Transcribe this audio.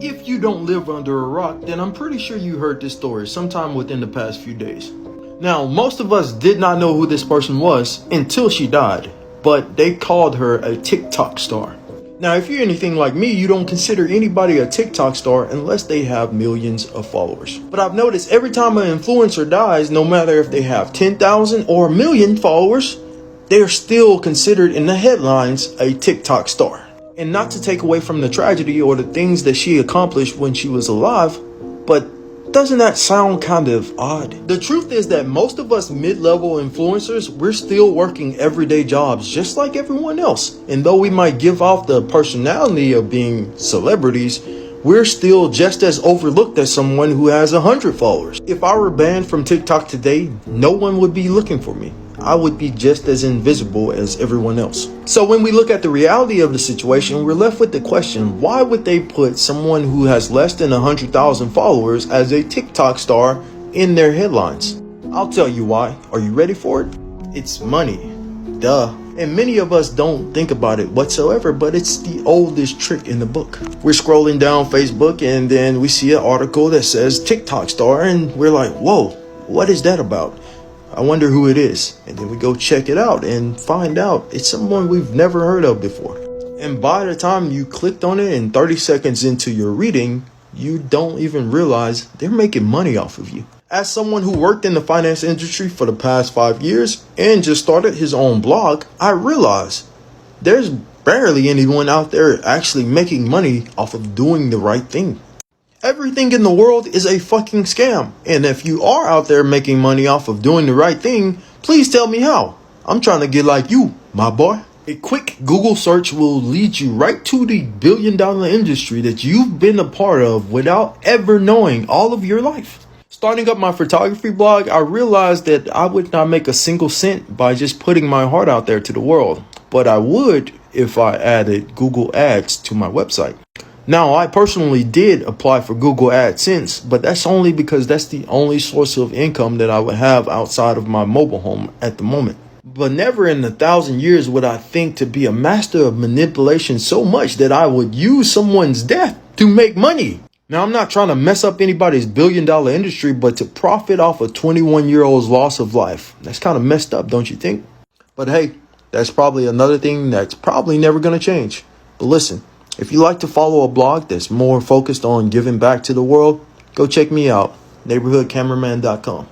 If you don't live under a rock, then I'm pretty sure you heard this story sometime within the past few days. Now, most of us did not know who this person was until she died, but they called her a TikTok star. Now, if you're anything like me, you don't consider anybody a TikTok star unless they have millions of followers. But I've noticed every time an influencer dies, no matter if they have 10,000 or a million followers, they are still considered in the headlines a TikTok star. And not to take away from the tragedy or the things that she accomplished when she was alive, but doesn't that sound kind of odd? The truth is that most of us mid-level influencers, we're still working everyday jobs just like everyone else. And though we might give off the personality of being celebrities, we're still just as overlooked as someone who has 100 followers. If I were banned from TikTok today, no one would be looking for me. I would be just as invisible as everyone else. So when we look at the reality of the situation, we're left with the question, why would they put someone who has less than 100,000 followers as a TikTok star in their headlines? I'll tell you why. Are you ready for it? It's money. Duh. And many of us don't think about it whatsoever, but it's the oldest trick in the book. We're scrolling down Facebook and then we see an article that says TikTok star and we're like, whoa, what is that about? I wonder who it is. And then we go check it out and find out it's someone we've never heard of before. And by the time you clicked on it and 30 seconds into your reading, you don't even realize they're making money off of you. As someone who worked in the finance industry for the past 5 years and just started his own blog, I realized there's barely anyone out there actually making money off of doing the right thing. Everything in the world is a fucking scam. And if you are out there making money off of doing the right thing, please tell me how. I'm trying to get like you, my boy. A quick Google search will lead you right to the billion-dollar industry that you've been a part of without ever knowing all of your life. Starting up my photography blog, I realized that I would not make a single cent by just putting my heart out there to the world. But I would if I added Google Ads to my website. Now, I personally did apply for Google AdSense, but that's only because that's the only source of income that I would have outside of my mobile home at the moment. But never in 1,000 years would I think to be a master of manipulation so much that I would use someone's death to make money. Now, I'm not trying to mess up anybody's billion-dollar industry, but to profit off a 21-year-old's loss of life, that's kind of messed up, don't you think? But hey, that's probably another thing that's probably never going to change. But listen. If you like to follow a blog that's more focused on giving back to the world, go check me out, neighborhoodcameraman.com.